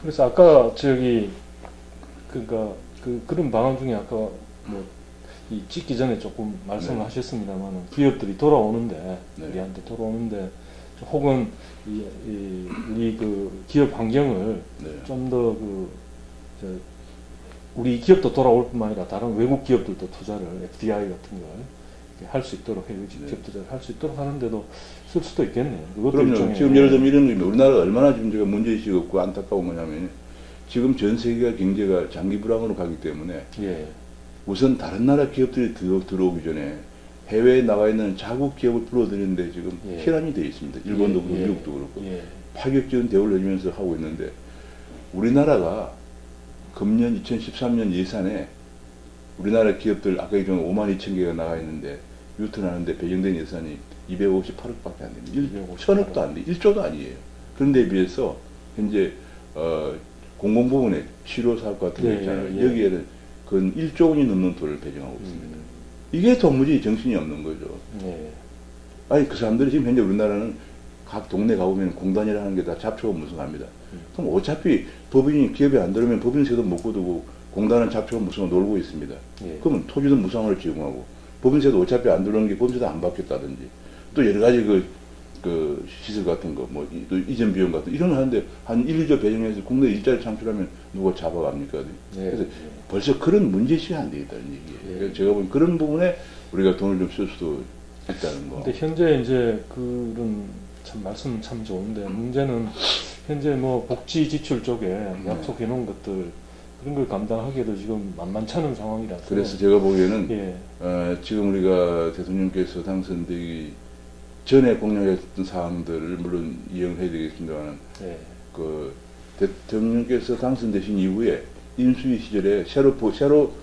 그래서 아까 저기 그러니까 그런 방안 중에 아까 뭐 이 찍기 전에 조금 말씀을 네. 하셨습니다만 기업들이 돌아오는데 네. 우리한테 돌아오는데 혹은 우리 그 기업 환경을 네. 좀 더 우리 기업도 돌아올 뿐만 아니라 다른 외국 기업들도 투자를 FDI 같은 걸 할 수 있도록 해외 네. 기업 투자를 할 수 있도록 하는데도 쓸 수도 있겠네요. 그것도 그럼요. 일종의 지금 예를 들면 이런 겁니다. 우리나라가 얼마나 지금 제가 문제의식이 없고 안타까운 거냐면 지금 전 세계가 경제가 장기 불황으로 가기 때문에 예. 우선 다른 나라 기업들이 들어오기 전에 해외에 나가 있는 자국 기업을 불러들이는데 지금 예. 혈안이 되어 있습니다. 일본도 예. 그렇고 예. 미국도 그렇고 예. 파격적인 대우를 해주면서 하고 있는데 우리나라가 금년 2013년 예산에 우리나라 기업들 아까 얘기한 52,000개가 나가 있는데 유턴하는데 배정된 예산이 258억밖에 안 됩니다. 1,000억도 안 돼. 1조도 아니에요. 그런데 비해서 현재 공공부문의 치료 사업 같은 거 예, 있잖아요. 예. 여기에는 근 1조 원이 넘는 돈을 배정하고 있습니다. 이게 도무지 정신이 없는 거죠. 예. 아니 그 사람들이 지금 현재 우리나라는 각 동네 가보면 공단이라는 게 다 잡초가 무성합니다. 그럼 어차피 법인이 기업에 안 들어오면 법인세도 못 거두고 공단은 잡초가 무성하고 놀고 있습니다. 예. 그러면 토지도 무상으로 제공하고 법인세도 어차피 안 들어오는 게 법인세도 안 받겠다든지 또 여러 가지 그 시설 같은 거 뭐 또 이전 비용 같은 이런 거 하는데 한 1, 2조 배정해서 국내 일자리 창출하면 누가 잡아갑니까? 예. 그래서 벌써 그런 문제시가 안 되겠다는 얘기예요. 예. 그래서 제가 보기엔 그런 부분에 우리가 돈을 좀 쓸 수도 있다는 거. 근데 현재 이제 그런 참 말씀 참 좋은데 문제는 현재 뭐 복지 지출 쪽에 약속해 놓은 것들 그런 걸 감당하기에도 지금 만만찮은 상황이라서. 그래서 제가 보기에는 예. 지금 우리가 대통령께서 당선되기 전에 공약했던 사항들을 물론 이행해야 되겠습니다만 예. 그 대통령께서 당선되신 이후에 인수위 시절에 새로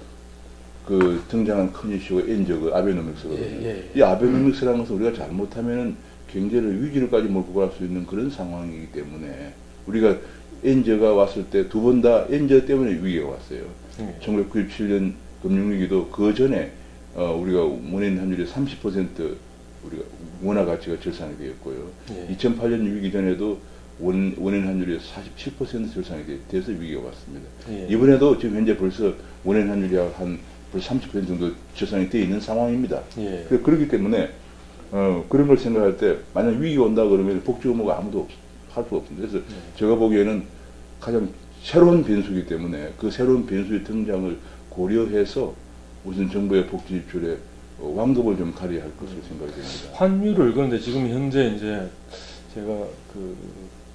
그 등장한 큰 이슈가 엔저 아베노믹스거든요. 예. 이 아베노믹스라는 것은 우리가 잘못하면은 경제를 위기로까지 몰고 갈 수 있는 그런 상황이기 때문에 우리가 엔저가 왔을 때 두 번 다 엔저 때문에 위기가 왔어요. 1997년 금융위기도 그 전에 우리가 원인 환율이 30% 우리가 원화 가치가 절상이 되었고요. 예. 2008년 위기 전에도 원인 환율이 47% 절상이 돼서 위기가 왔습니다. 예. 이번에도 지금 현재 벌써 원인 환율이 한 벌써 30% 정도 절상이 되어 있는 상황입니다. 예. 그렇기 때문에 그런 걸 생각할 때 만약 위기가 온다 그러면 복지 의무가 아무도 할 수가 없습니다. 그래서 제가 보기에는 가장 새로운 변수이기 때문에 그 새로운 변수의 등장을 고려해서 우선 정부의 복지 지출에 완급을 좀 가려야 할 것으로 생각이 됩니다. 환율을 그런데 지금 현재 이제 제가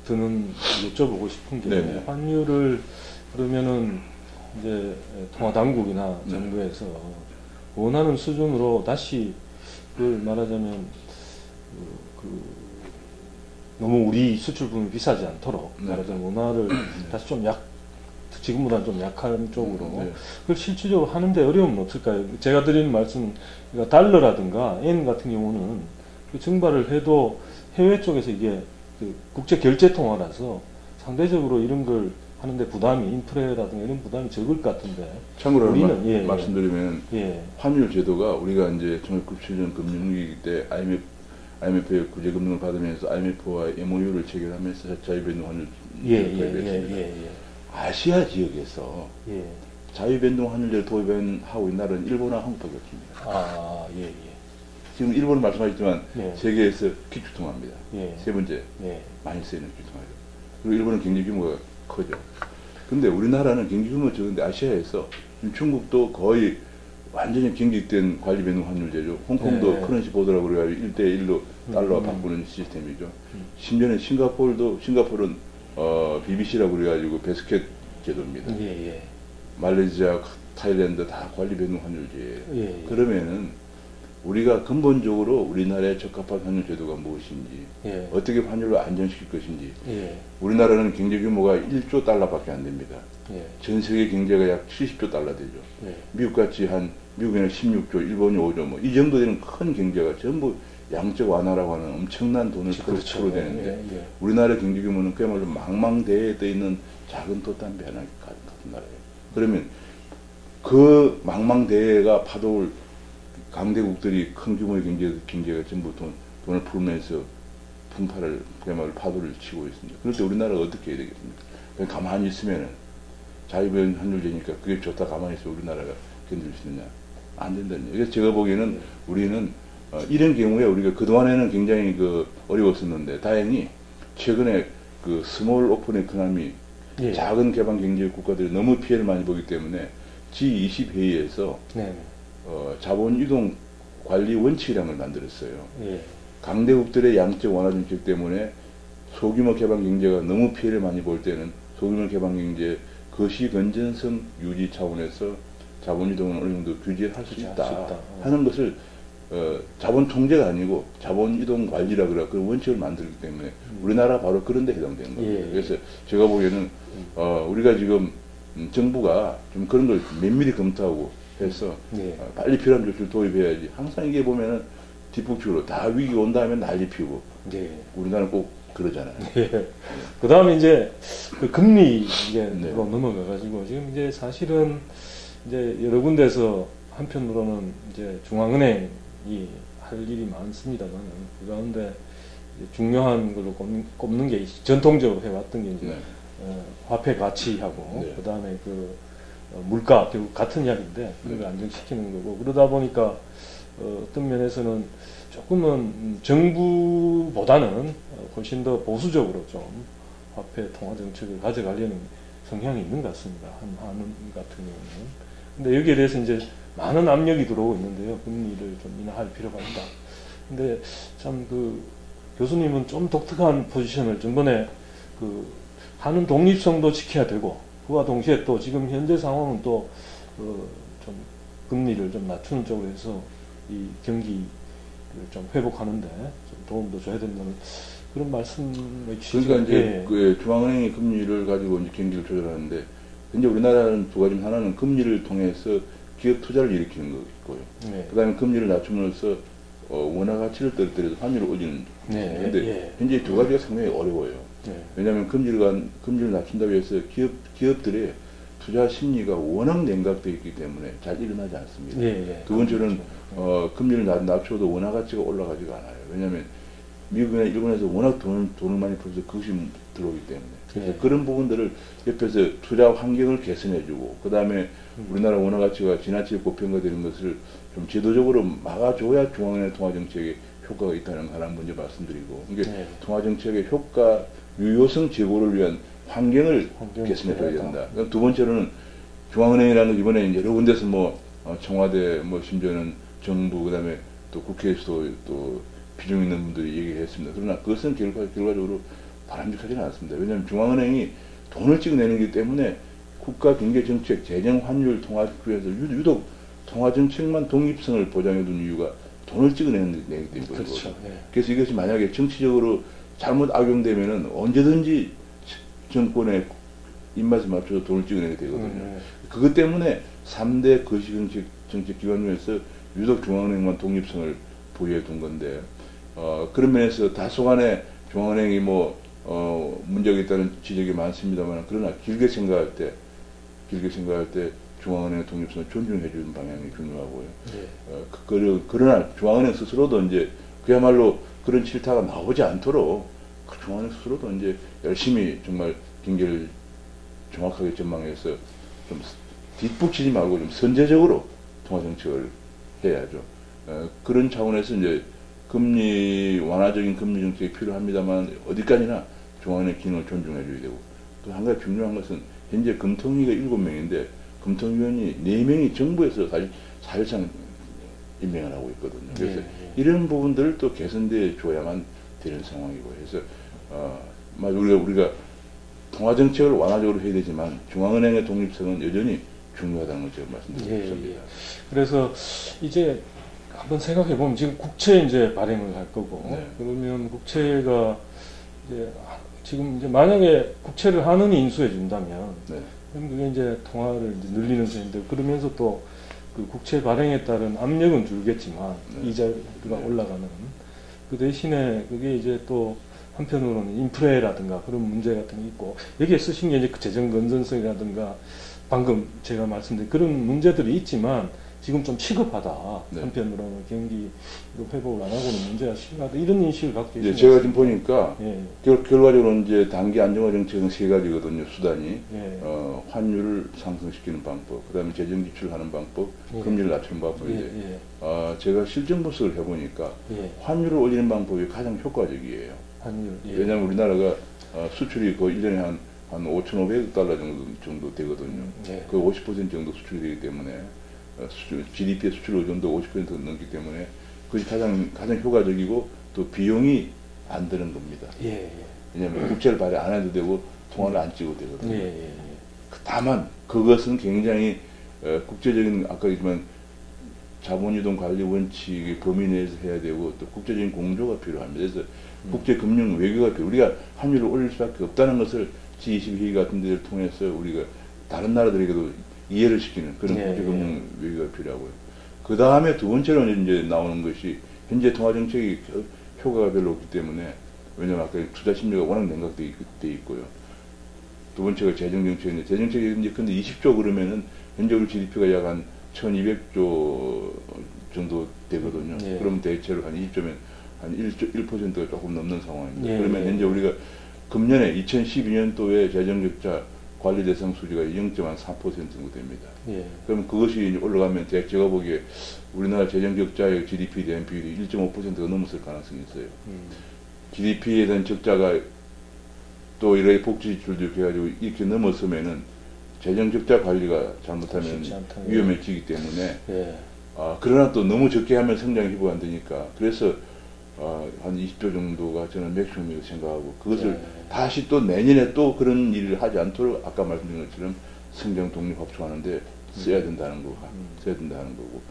여쭤보고 싶은 게 네네. 환율을 그러면은 이제 통화당국이나 네. 정부에서 원하는 수준으로 다시 말하자면 너무 우리 수출품이 비싸지 않도록 네. 말하자면 원화를 다시 좀 지금보다는 좀 약한 쪽으로 네. 그걸 실질적으로 하는데 어려움은 없을까요? 제가 드리는 말씀은 그러니까 달러라든가 엔 같은 경우는 그 증발을 해도 해외 쪽에서 이게 국제 결제 통화라서 상대적으로 이런 걸 하는데 부담이 인프레라든가 이런 부담이 적을 것 같은데 참고로 우리는 말씀드리면 환율 제도가 우리가 이제 1997년 금융위기 때 IMF의 구제금융을 받으면서 IMF와 MOU를 체결하면서 자유변동 환율 도입했습니다. 아시아 지역에서 자유변동 환율제를 도입하고 있는 나라는 일본과 한국밖에 없습니다. 지금 일본은 말씀하셨지만 세계에서 기축통화입니다. 세 번째 많이 쓰이는 기축통화죠. 그리고 일본은 경제 규모가 크죠. 근데 우리나라는 경제 규모가 적은데 아시아에서 중국도 거의 완전히 경직된 관리변동 환율제죠. 홍콩도 커런시 보드라고 그래가지고 1대1로 달러와 바꾸는 시스템이죠. 심지어는 싱가포르는 BBC라고 그래가지고 베스켓 제도입니다. 말레이시아, 타일랜드 다 관리변동 환율제예요. 그러면은 우리가 근본적으로 우리나라의 적합한 환율 제도가 무엇인지, 어떻게 환율을 안정시킬 것인지, 우리나라는 경제 규모가 1조 달러밖에 안 됩니다. 전 세계 경제가 약 70조 달러 되죠. 미국같이 미국에는 16조, 일본이 5조, 뭐 이 정도 되는 큰 경제가 전부 양적 완화라고 하는 엄청난 돈을 풀어내는데 우리나라 경제 규모는 그야말로 망망대해에 떠 있는 작은 돛담배 하나 같은 나라예요. 그러면 그 망망대해가 파도를 강대국들이 큰 규모의 경제가 전부 돈을 풀면서 그야말로 파도를 치고 있습니다. 그럴 때 우리나라가 어떻게 해야 되겠습니까? 그냥 가만히 있으면은 자유변 환율제니까 그게 좋다 가만히 있어 우리나라가 견딜 수 있느냐? 안 된다는 얘기예요. 그래서 제가 보기에는 우리는 이런 경우에 우리가 그동안에는 굉장히 어려웠었는데 다행히 최근에 그 스몰 오픈 에코노미 예. 작은 개방 경제 국가들이 너무 피해를 많이 보기 때문에 G20 회의에서 자본 이동 관리 원칙이라는 걸 만들었어요. 예. 강대국들의 양적 완화 정책 때문에 소규모 개방 경제가 너무 피해를 많이 볼 때는 소규모 개방 경제 거시 건전성 유지 차원에서 자본 이동을 어느 정도 규제할 수 있다 하는 것을 자본 통제가 아니고 자본 이동 관리라 그래 그 원칙을 만들기 때문에 우리나라 바로 그런 데 해당되는 겁니다. 예. 그래서 제가 보기에는 우리가 지금 정부가 좀 그런 걸 면밀히 검토하고 해서 예. 빨리 필요한 조치를 도입해야지. 항상 이게 보면은 뒷북식으로 다 위기가 온 다음에 난리 피우고 예. 우리나라는 꼭 그러잖아요. 예. 그 다음에 이제 그 금리로 네. 넘어가가지고 지금 이제 사실은 이제 여러 군데서 한편으로는 이제 중앙은행이 할 일이 많습니다만 그 가운데 이제 중요한 걸로 꼽는 게 전통적으로 해왔던 게 이제 네. 화폐 가치하고 네. 그 다음에 그 물가 결국 같은 이야기인데 그걸 안정시키는 거고 그러다 보니까 어떤 면에서는 조금은 정부보다는 훨씬 더 보수적으로 좀 화폐 통화 정책을 가져가려는 성향이 있는 것 같습니다. 한은 같은 경우는. 근데 여기에 대해서 이제 많은 압력이 들어오고 있는데요. 금리를 좀 인하할 필요가 있다. 근데 참 그 교수님은 좀 독특한 포지션을 전번에 그 하는 독립성도 지켜야 되고 그와 동시에 또 지금 현재 상황은 또 좀 금리를 좀 낮추는 쪽으로 해서 이 경기를 좀 회복하는데 좀 도움도 줘야 된다는 그런 말씀을 주시죠. 그러니까 이제 그 중앙은행이 금리를 가지고 이제 경기를 조절하는데 이제 우리나라는 두 가지 하나는 금리를 통해서 기업 투자를 일으키는 거고요. 네. 그다음에 금리를 낮춤으로써 원화 가치를 떨어뜨려서 환율을 올리는. 그런데 현재 두 가지가 상당히 어려워요. 왜냐하면 금리를 낮춘다고 해서 기업들의 투자 심리가 워낙 냉각되어 있기 때문에 잘 일어나지 않습니다. 두 번째는 금리를 낮춰도 원화 가치가 올라가지가 않아요. 왜냐하면 미국이나 일본에서 워낙 돈을 많이 벌어서 그것이 들어오기 때문에. 그래서 그런 부분들을 옆에서 투자 환경을 개선해주고, 그 다음에 우리나라 원화 가치가 지나치게 고평가되는 것을 좀 제도적으로 막아줘야 중앙은행 통화정책에 효과가 있다는 걸 하나 먼저 말씀드리고, 이게 통화정책의 효과, 유효성 제고를 위한 환경을 개선해줘야 된다. 두 번째로는 중앙은행이라는 건 이번에 여러 군데서 청와대, 심지어는 정부, 그 다음에 또 국회에서도 또 비중 있는 분들이 얘기했습니다. 그러나 그것은 결과적으로 바람직하지는 않습니다. 왜냐하면 중앙은행이 돈을 찍어내는기 때문에 국가 경제정책, 재정, 환율, 통화에서 유독 통화정책만 독립성을 보장해둔 이유가 돈을 찍어내기 때문에 그렇죠. 그래서 이것이 만약에 정치적으로 잘못 악용되면은 언제든지 정권의 입맛에 맞춰서 돈을 찍어내게 되거든요. 그것 때문에 3대 거시정책 기관 중에서 유독 중앙은행만 독립성을 부여해 둔 건데, 그런 면에서 다소간에 중앙은행이 문제가 있다는 지적이 많습니다만, 그러나 길게 생각할 때 중앙은행의 독립성을 존중해 주는 방향이 중요하고요. 그러나 중앙은행 스스로도 이제 그야말로 그런 질타가 나오지 않도록 중앙은행 스스로도 이제 열심히 정말 경기를 정확하게 전망해서 좀 뒷북치지 말고 좀 선제적으로 통화정책을 해야죠. 그런 차원에서 이제 금리 완화적인 금리 정책이 필요합니다만 어디까지나 중앙은행 기능을 존중해 줘야 되고, 또 한 가지 중요한 것은 현재 금통위가 7명인데 금통위원이 4명이 정부에서 사실상 임명을 하고 있거든요. 그래서 이런 부분들을 또 개선돼 줘야만 되는 상황이고 해서 우리가 통화정책을 완화적으로 해야 되지만 중앙은행의 독립성은 여전히 중요하다는 걸 제가 말씀드리겠습니다. 그래서 이제 한번 생각해 보면 지금 국채 이제 발행을 할 거고, 그러면 국채가 지금 이제 만약에 국채를 한은이 인수해 준다면, 그럼 그게 이제 통화를 이제 늘리는 셈인데, 그러면서 또 그 국채 발행에 따른 압력은 줄겠지만 이자가 올라가는, 그 대신에 그게 이제 또 한편으로는 인프레라든가 그런 문제 같은 게 있고, 여기에 쓰신 게 이제 그 재정 건전성이라든가 방금 제가 말씀드린 그런 문제들이 있지만, 지금 좀 시급하다. 네. 한편으로는 경기 회복을 안 하고는 문제가 심하다. 이런 인식을 갖고 계십니다. 제가 지금 보니까 예. 결과적으로 이제 단기 안정화 정책은 세 가지거든요. 수단이 예. 환율을 상승시키는 방법, 그다음에 재정 지출하는 방법, 예. 금리를 낮추는 방법인데 제가 실전 분석을 해보니까 예. 환율을 올리는 방법이 가장 효과적이에요. 환율. 예. 왜냐하면 우리나라가 수출이 거의 1년에 한 5,500억 달러 정도 되거든요. 예. 그 50% 정도 수출이 되기 때문에 GDP의 수출 의존도 50% 넘기 때문에 그것이 가장 효과적이고 또 비용이 안 드는 겁니다. 예. 왜냐하면 국채를 발행 안 해도 되고 통화를 안 찍어도 되거든요. 예. 다만 그것은 굉장히 국제적인 아까 얘기했지만 자본이동 관리 원칙의 범위 내에서 해야 되고 또 국제적인 공조가 필요합니다. 그래서 국제금융 외교가 필요. 우리가 환율을 올릴 수밖에 없다는 것을 G20 회의 같은 데를 통해서 우리가 다른 나라들에게도 이해를 시키는 그런 국제금융 외교가 필요하고요. 그 다음에 두 번째로 이제 나오는 것이 현재 통화 정책이 효과가 별로 없기 때문에 왜냐하면 아까 투자 심리가 워낙 냉각돼 있고요. 두 번째가 재정 정책인데 재정 정책이 이제 근데 20조 그러면은 현재 우리 GDP가 약 한 1,200조 정도 되거든요. 그러면 대체로 한 20조면 한 1%가 조금 넘는 상황입니다. 그러면 현재 우리가 금년에 2012년도에 재정 적자 관리 대상 수지가 0.4% 정도 됩니다. 그럼 그것이 이제 올라가면 제가 보기에 우리나라 재정 적자의 GDP에 대한 비율이 1.5%가 넘었을 가능성이 있어요. GDP에 대한 적자가 또 이렇게 복지 지출도 이렇게 해가지고 이렇게 넘어서면은 재정 적자 관리가 잘못하면 위험해지기 때문에 그러나 또 너무 적게 하면 성장이 회복 안 되니까 그래서 한 20조 정도가 저는 맥시멈이라고 생각하고 그것을 다시 또 내년에 또 그런 일을 하지 않도록 아까 말씀드린 것처럼 성장 독립 합충하는데 써야 된다는 거고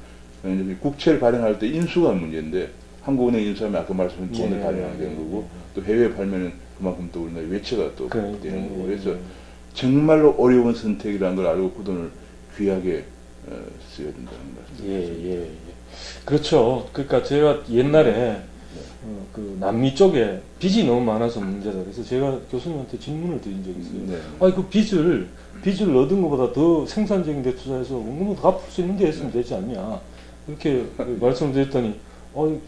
국채를 발행할 때 인수가 문제인데 한국은행 인수하면 아까 말씀드린 돈을 발행하게 되는 거고 또 해외에 팔면은 그만큼 또 우리나라 외채가 또 되는 거고 그래서 정말로 어려운 선택이라는 걸 알고 그 돈을 귀하게 써야 된다는 말씀. 그렇죠. 그러니까 제가 옛날에 그 남미 쪽에 빚이 너무 많아서 문제다. 그래서 제가 교수님한테 질문을 드린 적이 있어요. 아니 그 빚을 얻은 것보다 더 생산적인 데 투자해서 원금을 갚을 수 있는 데 했으면 되지 않냐. 그렇게 말씀을 드렸더니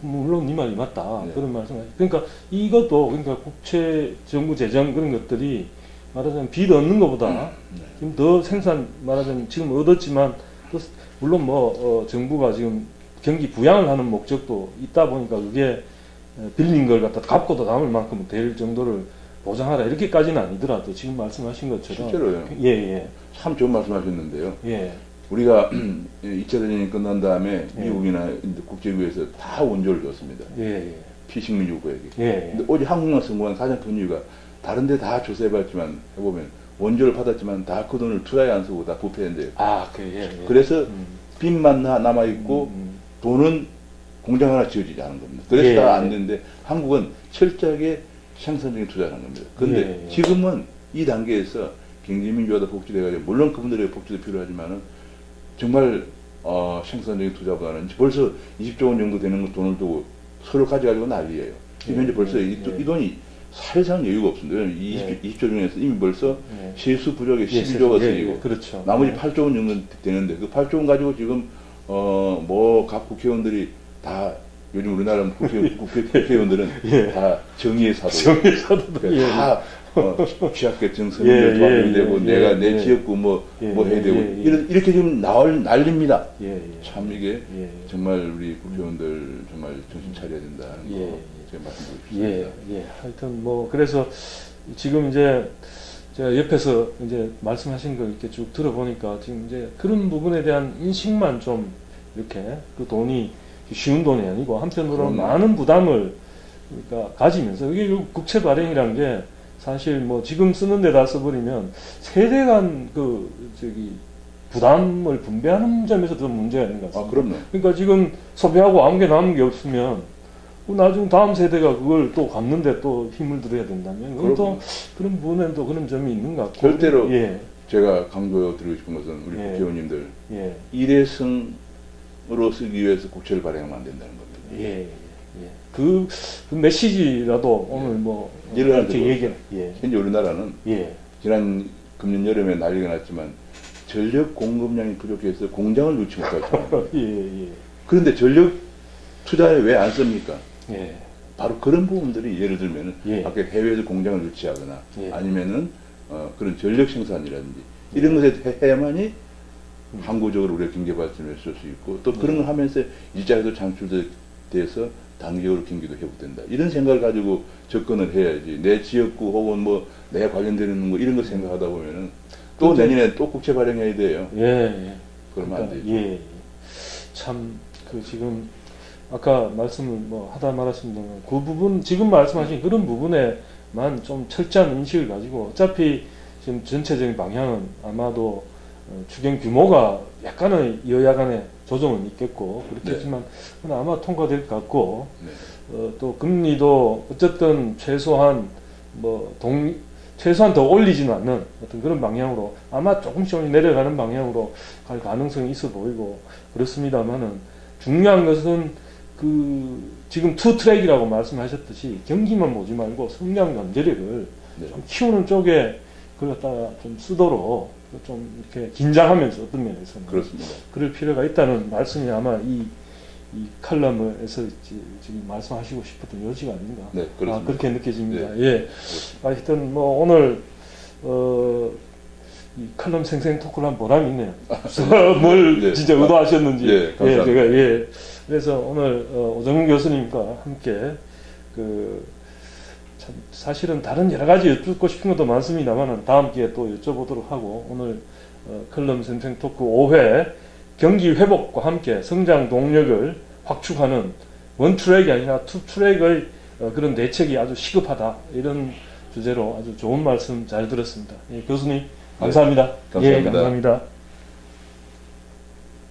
물론 네 말이 맞다. 그런 말씀을 그러니까 이것도 그러니까 국채 정부 재정 그런 것들이 말하자면 빚 얻는 것보다 지금 더 생산 말하자면 지금 얻었지만 또 물론 정부가 지금 경기 부양을 하는 목적도 있다 보니까 그게 빌린 걸 갖다 갚고도 남을 만큼 될 정도를 보장하라 이렇게까지는 아니더라도 지금 말씀하신 것처럼 실제로요. 참 좋은 말씀하셨는데요. 우리가 2차 대전이 끝난 다음에 미국이나 국제기구에서 다 원조를 줬습니다. 피식민 요구에게. 근데 오직 한국만 성공한 가장 큰 이유가 다른데 다 조사해봤지만 해보면 원조를 받았지만 다 그 돈을 투자에 안 쓰고 다 부패했는데요. 그래서 빚만 남아있고 돈은 공장 하나 지어지지 않은 겁니다. 그래서 다 안 되는데 한국은 철저하게 생산적인 투자를 한 겁니다. 근데 지금은 이 단계에서 경제민주화도 복지돼가지고 물론 그분들의 복지도 필요하지만은 정말 생산적인 투자보다는 벌써 20조 원 정도 되는 돈을 두고 서로 가져가지고 난리예요. 지금 현재 벌써 이 돈이 사실상 여유가 없습니다. 20조 중에서 이미 벌써 세수 부족에 12조가 쓰이고 나머지 8조 원 정도 되는데 그 8조 원 가지고 지금 각 국회의원들이 다 요즘 우리나라 국회의원들은 다 정의의 사도 다 취약계층 서민들 도와줘야 되고 내가 내 지역구 뭐 해야 되고 이렇게 지금 난립니다. 참 이게 정말 우리 국회의원들 정말 정신 차려야 된다는 거 제가 말씀드리고 싶습니다. 하여튼 그래서 지금 이제 제가 옆에서 이제 말씀하신 걸 이렇게 쭉 들어보니까 지금 이제 그런 부분에 대한 인식만 좀 이렇게 그 돈이 쉬운 돈이 아니고 한편으로는 많은 부담을 그러니까 가지면서 이게 국채 발행이란 게 사실 지금 쓰는 데다 써버리면 세대 간 부담을 분배하는 점에서 더 문제가 있는 것 같습니다. 그럼요. 그러니까 지금 소비하고 아무 게 남은 게 없으면 나중 다음 세대가 그걸 또 갚는데 또 힘을 들여야 된다면 그건 또 그런 부분에는 또 그런 점이 있는 것 같고 절대로 제가 강조드리고 싶은 것은 우리 국회의원님들 일회성으로 쓰기 위해서 국채를 발행하면 안 된다는 겁니다. 그 메시지라도 오늘 이렇게 얘기해. 현재 우리나라는 지난 금년 여름에 난리가 났지만 전력 공급량이 부족해서 공장을 넣지 못할 정도. 예. 그런데 전력 투자에 왜 안 씁니까? 예. 바로 그런 부분들이 예를 들면은 예. 아까 해외에서 공장을 유치하거나 예. 아니면은 그런 전력 생산이라든지 이런 것에 해야만이 항구적으로 우리가 경제 발전을 쓸 수 있고 또 그런 걸 하면서 일자리도 창출돼서 단기적으로 경기도 회복된다. 이런 생각을 가지고 접근을 해야지. 내 지역구 혹은 뭐 내가 관련되는 거 이런 거 생각하다 보면은 또 내년에 또 국채 발행해야 돼요. 예. 그러면 안 되죠. 예. 참 그 지금 아까 말씀을 뭐 하다 말았습니그 부분 지금 말씀하신 그런 부분에만 좀 철저한 인식을 가지고 어차피 지금 전체적인 방향은 아마도 추경 규모가 약간의 여야 간의 조정은 있겠고 그렇겠지만 네. 아마 통과될 것 같고 네. 또 금리도 어쨌든 최소한 최소한 더 올리지는 않는 어떤 그런 방향으로 아마 조금씩 내려가는 방향으로 갈 가능성이 있어 보이고 그렇습니다만은 중요한 것은 지금 투 트랙이라고 말씀하셨듯이 경기만 보지 말고 성장 잠재력을 네. 좀 키우는 쪽에 그걸 갖다가 좀 쓰도록 좀 이렇게 긴장하면서 어떤 면에서는 그렇습니다. 그럴 필요가 있다는 말씀이 아마 이 칼럼에서 지금 말씀하시고 싶었던 요지가 아닌가. 네, 그렇습니다. 그렇게 느껴집니다. 네, 예. 하여튼 뭐 오늘 이 칼럼 생생 토크를 한 보람이 있네요. 뭘 네. 진짜 의도하셨는지. 예, 감사합니다. 제가 그래서 오늘 오정훈 교수님과 함께 참 사실은 다른 여러 가지 여쭙고 싶은 것도 많습니다만 다음 기회에 또 여쭤보도록 하고 오늘 칼럼 생생 토크 5회 경기 회복과 함께 성장 동력을 확축하는 원 트랙이 아니라 투 트랙의 그런 대책이 아주 시급하다 이런 주제로 아주 좋은 말씀 잘 들었습니다. 예, 교수님 감사합니다. 네, 감사합니다. 예, 감사합니다.